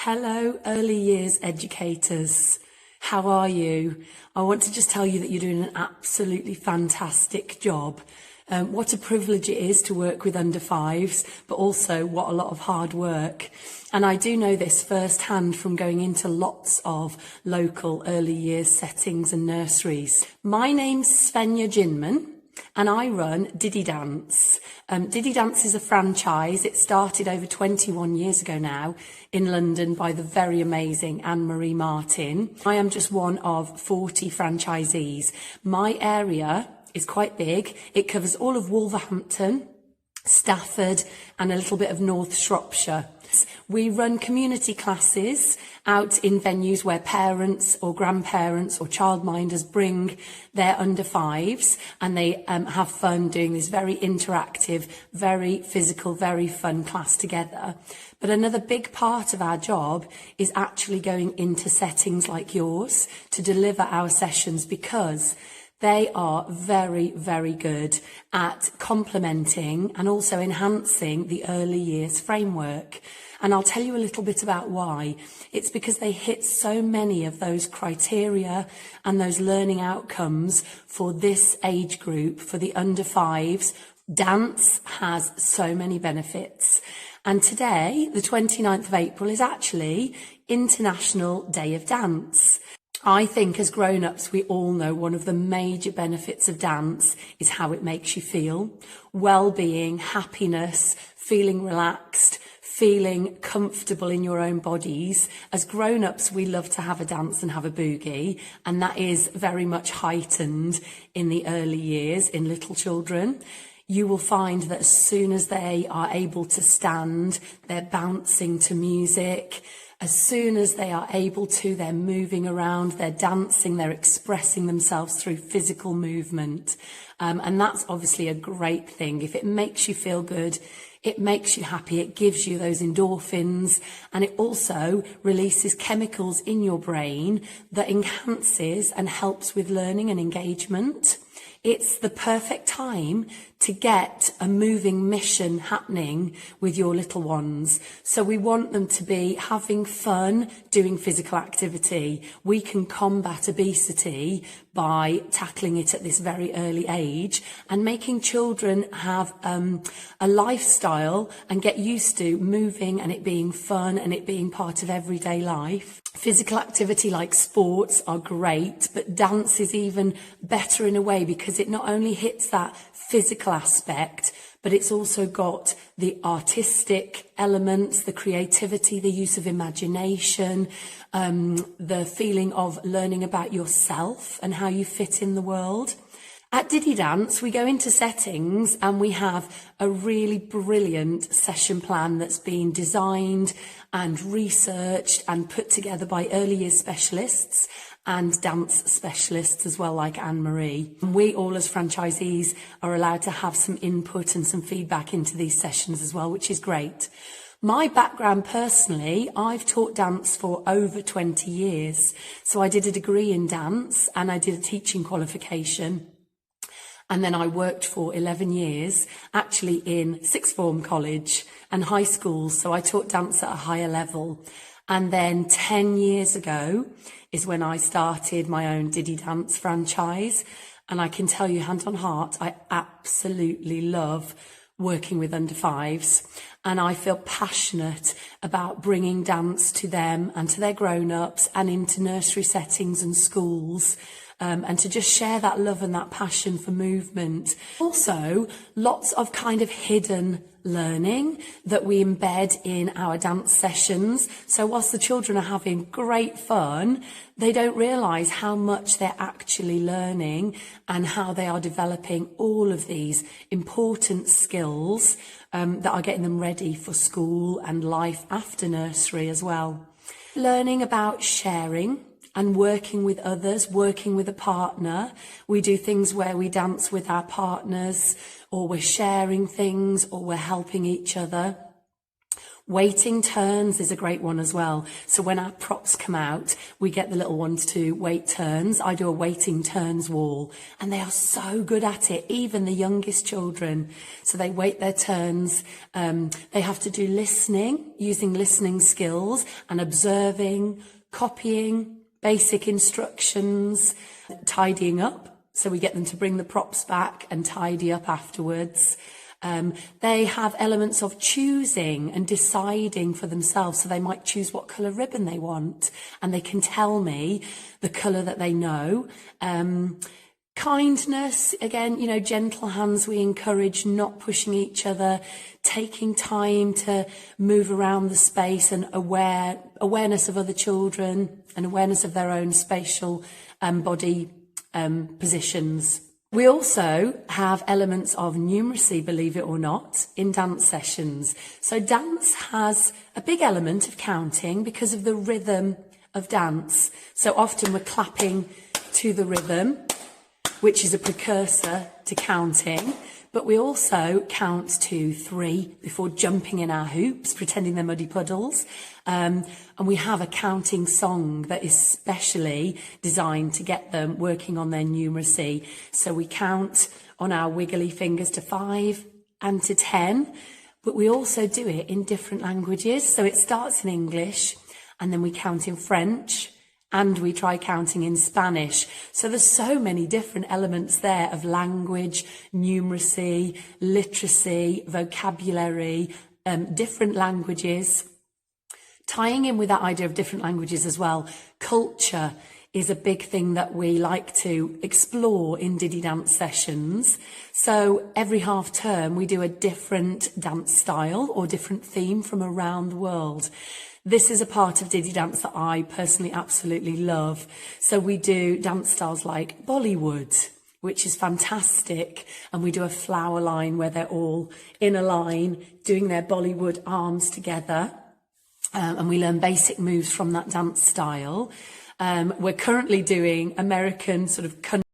Hello, early years educators. How are you? I want to just tell you that you're doing an absolutely fantastic job. What a privilege it is to work with under fives, but also what a lot of hard work. And I do know this firsthand from going into lots of local early years settings and nurseries. My name's Svenja and I run Diddi Dance. Diddi Dance is a franchise. It started over 21 years ago now in London by the very amazing Anne-Marie Martin. I am just one of 40 franchisees. My area is quite big. It covers all of Wolverhampton, Stafford and a little bit of North Shropshire. We run community classes out in venues where parents or grandparents or childminders bring their under fives and they have fun doing this very interactive, very physical, very fun class together. But another big part of our job is actually going into settings like yours to deliver our sessions, because they are very, very good at complementing and also enhancing the early years framework. And I'll tell you a little bit about why. It's because they hit so many of those criteria and those learning outcomes for this age group, for the under fives. Dance has so many benefits. And today, the 29th of April, is actually International Day of Dance. I think as grown-ups, we all know one of the major benefits of dance is how it makes you feel. Well-being, happiness, feeling relaxed, feeling comfortable in your own bodies. As grown-ups, we love to have a dance and have a boogie, and that is very much heightened in the early years in little children. You will find that as soon as they are able to stand, they're bouncing to music. As soon as they are able to, they're moving around, they're dancing, they're expressing themselves through physical movement. And that's obviously a great thing. If it makes you feel good, it makes you happy, it gives you those endorphins, and it also releases chemicals in your brain that enhances and helps with learning and engagement. It's the perfect time to get a moving mission happening with your little ones. So we want them to be having fun, doing physical activity. We can combat obesity by tackling it at this very early age and making children have a lifestyle and get used to moving and it being fun and it being part of everyday life. Physical activity like sports are great, but dance is even better in a way because it not only hits that physical aspect, but it's also got the artistic elements, the creativity, the use of imagination, the feeling of learning about yourself and how you fit in the world. At Diddi Dance, we go into settings and we have a really brilliant session plan that's been designed and researched and put together by early years specialists and dance specialists as well, like Anne-Marie. We all as franchisees are allowed to have some input and some feedback into these sessions as well, which is great. My background personally, I've taught dance for over 20 years. So I did a degree in dance and I did a teaching qualification. And then I worked for 11 years, actually in sixth form college and high school. So I taught dance at a higher level. And then 10 years ago is when I started my own Diddi Dance franchise. And I can tell you hand on heart, I absolutely love working with under fives. And I feel passionate about bringing dance to them and to their grown-ups and into nursery settings and schools. And to just share that love and that passion for movement. Also, lots of kind of hidden learning that we embed in our dance sessions. So whilst the children are having great fun, they don't realise how much they're actually learning and how they are developing all of these important skills that are getting them ready for school and life after nursery as well. Learning about sharing and working with others, working with a partner. We do things where we dance with our partners, or we're sharing things, or we're helping each other. Waiting turns is a great one as well. So when our props come out, we get the little ones to wait turns. I do a waiting turns wall, and they are so good at it, even the youngest children. So they wait their turns. They have to do listening, using listening skills and observing, copying, basic instructions, tidying up. So we get them to bring the props back and tidy up afterwards. They have elements of choosing and deciding for themselves. So they might choose what colour ribbon they want, and they can tell me the colour that they know. Kindness, again, gentle hands we encourage, not pushing each other, taking time to move around the space, and awareness of other children and awareness of their own spatial body positions. We also have elements of numeracy, believe it or not, in dance sessions. So dance has a big element of counting because of the rhythm of dance. So often we're clapping to the rhythm, which is a precursor to counting, but we also count to 3 before jumping in our hoops, pretending they're muddy puddles. And we have a counting song that is specially designed to get them working on their numeracy. So we count on our wiggly fingers to 5 and to 10, but we also do it in different languages. So it starts in English, and then we count in French, and we try counting in Spanish. So there's so many different elements there of language, numeracy, literacy, vocabulary, different languages. Tying in with that idea of different languages as well, culture is a big thing that we like to explore in Diddi dance sessions. So every half term we do a different dance style or different theme from around the world. This is a part of Diddi dance that I personally absolutely love. So we do dance styles like Bollywood, which is fantastic. And we do a flower line where they're all in a line doing their Bollywood arms together. And we learn basic moves from that dance style. We're currently doing American sort of country